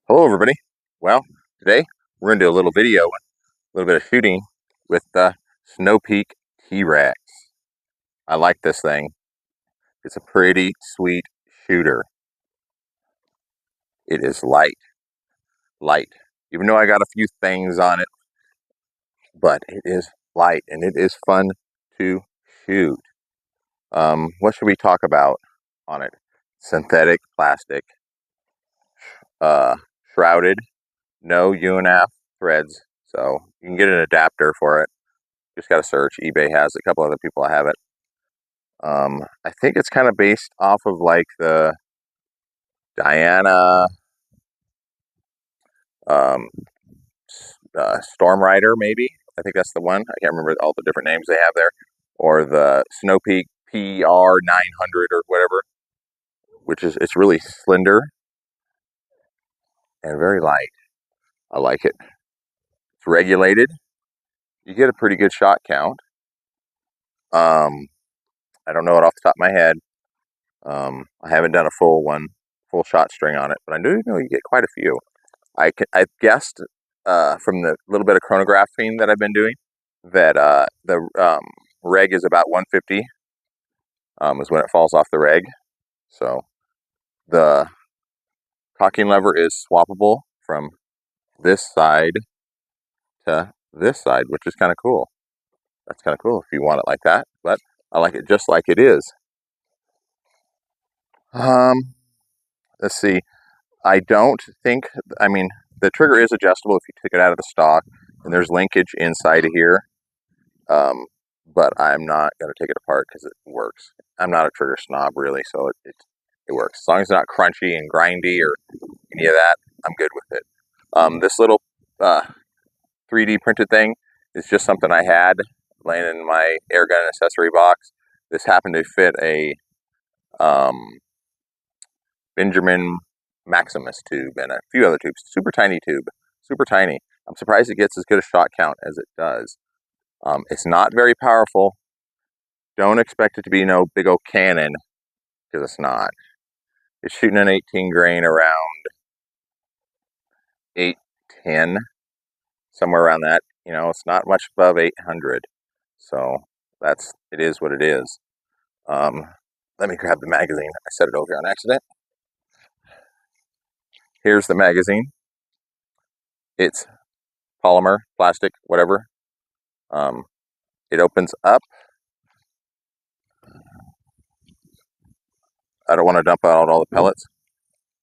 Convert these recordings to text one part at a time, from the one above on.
Hello everybody. Well, today we're going to do a little video, a little bit of shooting with the Snowpeak T-Rex. I like this thing. It's a pretty sweet shooter. It is light. Even though I got a few things on it, but it is light and it is fun to shoot. What should we talk about on it? Synthetic plastic, shrouded, no UNF threads, so you can get an adapter for it. Just got to search. eBay has it. A couple other people have it. I think it's kind of based off of like the Diana um, Storm Rider, maybe. I think that's the one. I can't remember all the different names they have there. Or the Snowpeak PR 900 or whatever, which is, it's really slender and very light. I like it. It's regulated. You get a pretty good shot count. I don't know it off the top of my head. I haven't done a full shot string on it, but I do know you get quite a few. I've guessed from the little bit of chronographing that I've been doing that the reg is about 150 is when it falls off the reg. So the cocking lever is swappable from this side to this side, which is kind of cool. That's kind of cool if you want it like that, but I like it just like it is. Let's see. I don't think, I mean, the trigger is adjustable if you take it out of the stock, and there's linkage inside of here, but I'm not going to take it apart because it works. I'm not a trigger snob, really, so it works. As long as it's not crunchy and grindy or any of that, I'm good with it. This little 3D printed thing is just something I had laying in my airgun accessory box. This happened to fit a Benjamin Maximus tube and a few other tubes. Super tiny tube. Super tiny. I'm surprised it gets as good a shot count as it does. It's not very powerful. Don't expect it to be no big old cannon, because it's not. It's shooting an 18 grain around 810, somewhere around that. You know, it's not much above 800. So it is what it is. Let me grab the magazine. I set it over here on accident. Here's the magazine. It's polymer, plastic, whatever. It opens up. I don't want to dump out all the pellets,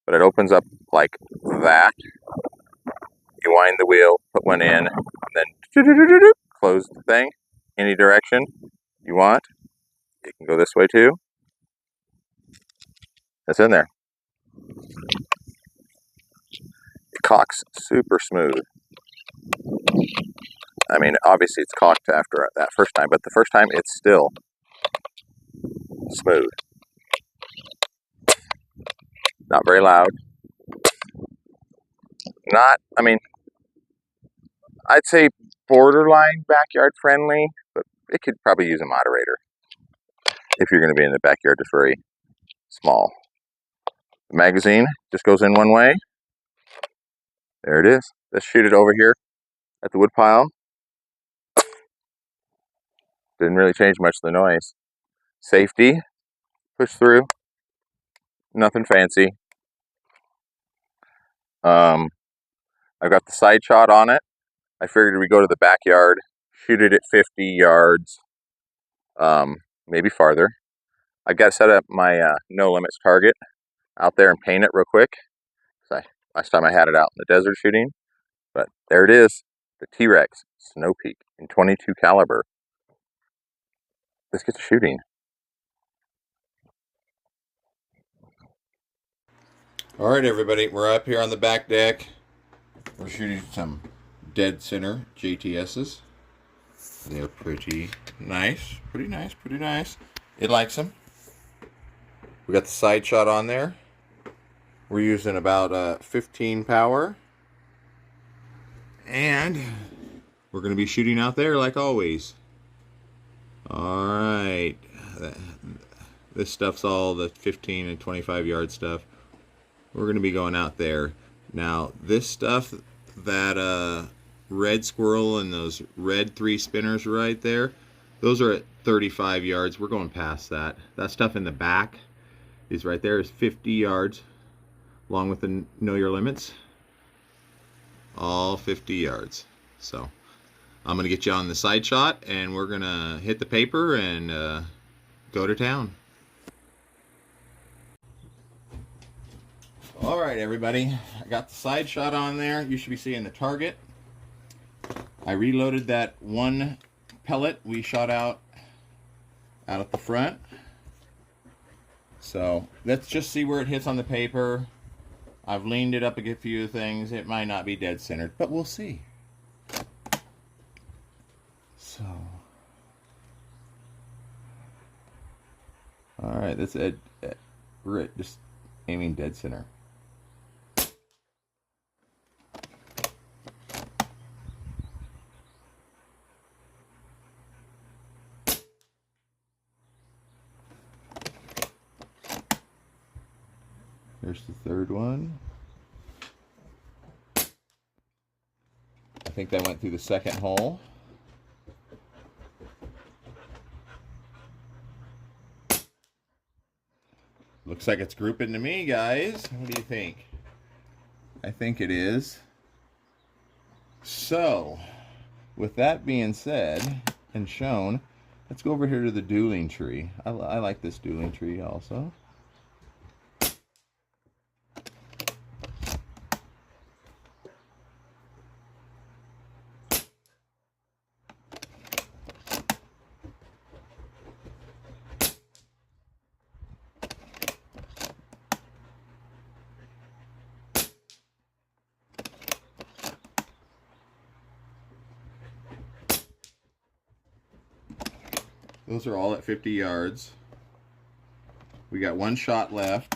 but it opens up like that. You wind the wheel, put one in, and then close the thing any direction you want. You can go this way too. It's in there. It cocks super smooth. I mean, obviously it's cocked after that first time, but the first time it's still smooth. Not very loud. I mean, I'd say borderline backyard friendly, but it could probably use a moderator if you're going to be in the backyard just very small. The magazine just goes in one way. There it is. Let's shoot it over here at the woodpile. Didn't really change much of the noise. Safety, push through. Nothing fancy. I've got the side shot on it. I figured we'd go to the backyard, shoot it at 50 yards, maybe farther. I've got to set up my no limits target out there and paint it real quick. Last time I had it out in the desert shooting, but there it is, the T-Rex Snowpeak in 22 caliber. Let's get to shooting. All right, everybody, we're up here on the back deck. We're shooting some dead center JTSs. They're pretty nice. It likes them. We got the side shot on there. We're using about 15 power. And we're going to be shooting out there like always. All right. This stuff's all the 15 and 25 yard stuff. We're going to be going out there. Now, this stuff, that red squirrel and those red 3 spinners right there, those are at 35 yards. We're going past that. That stuff in the back is right there is 50 yards, along with the know your limits. All 50 yards. So I'm going to get you on the side shot, and we're going to hit the paper and go to town. All right, everybody. I got the side shot on there. You should be seeing the target. I reloaded that one pellet we shot out at the front. So let's just see where it hits on the paper. I've leaned it up a few things. It might not be dead centered, but we'll see. So, all right, that's it. Just aiming dead center. There's the third one. I think that went through the second hole. Looks like it's grouping to me, guys. What do you think? I think it is. So, with that being said and shown, let's go over here to the dueling tree. I like this dueling tree also. Those are all at 50 yards. We got one shot left.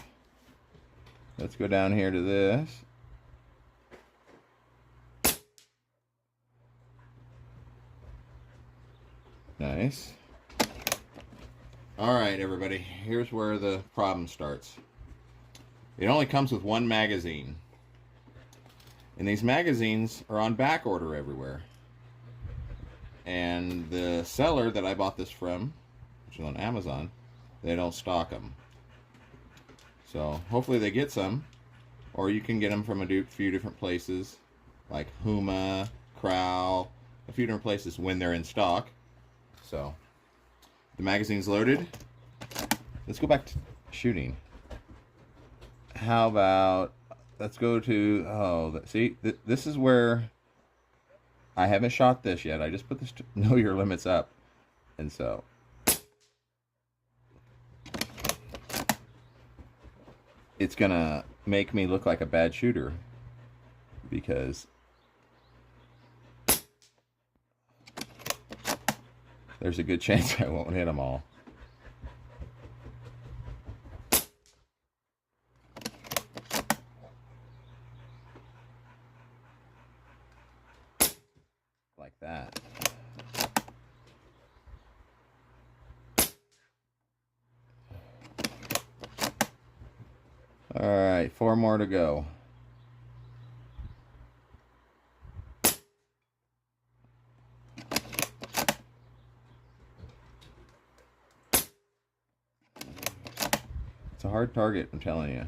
Let's go down here to this. Nice. All right, everybody. Here's where the problem starts. It only comes with one magazine. And these magazines are on back order everywhere. And the seller that I bought this from, which is on Amazon, they don't stock them. So hopefully they get some, or you can get them from a few different places, like Huma, Crow, a few different places when they're in stock. So the magazine's loaded. Let's go back to shooting. How about, let's go to, see, this is where I haven't shot this yet. I just put this know your limits up. And so it's gonna make me look like a bad shooter because there's a good chance I won't hit them all. Like that. All right, 4 more to go. It's a hard target, I'm telling you.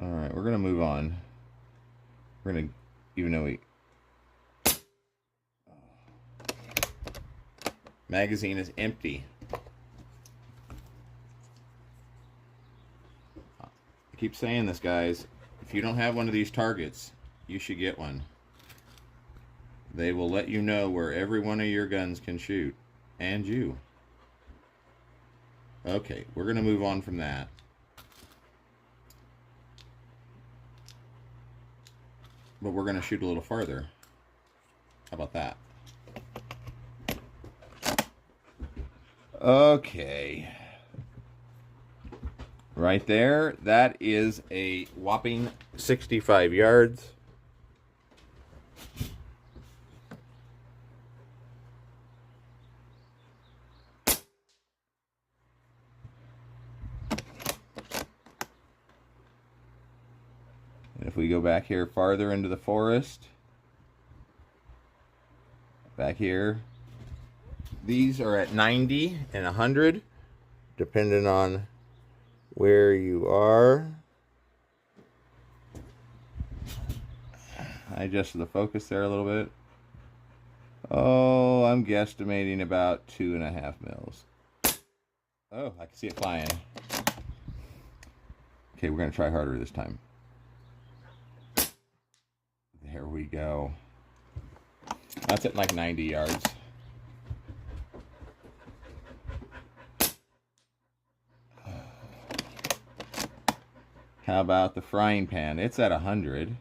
All right, we're gonna move on. We're gonna, even though we magazine is empty. I keep saying this, guys. If you don't have one of these targets, you should get one. They will let you know where every one of your guns can shoot, and you. Okay, we're gonna move on from that. But we're gonna shoot a little farther. How about that? Okay. Right there, that is a whopping 65 yards. And if we go back here farther into the forest, back here, these are at 90 and 100, depending on where you are. I adjusted the focus there a little bit. Oh, I'm guesstimating about 2.5 mils. Oh, I can see it flying. Okay, we're going to try harder this time. There we go. That's at like 90 yards. How about the frying pan? It's at 100.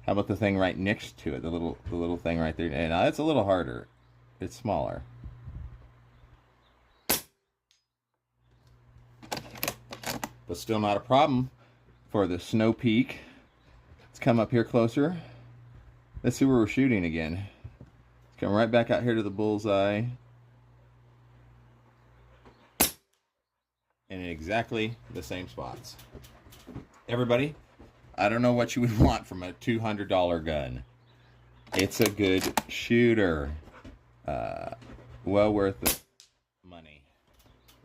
How about the thing right next to it? The little thing right there. And it's a little harder. It's smaller. But still not a problem for the Snowpeak. Let's come up here closer. Let's see where we're shooting again. Let's come right back out here to the bullseye. And in exactly the same spots. Everybody, I don't know what you would want from a $200 gun. It's a good shooter. Well worth the money.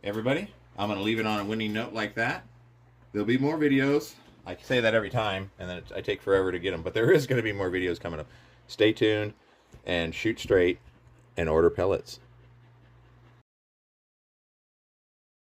Everybody, I'm going to leave it on a winning note like that. There'll be more videos. I say that every time, and then I take forever to get them. But there is going to be more videos coming up. Stay tuned and shoot straight and order pellets.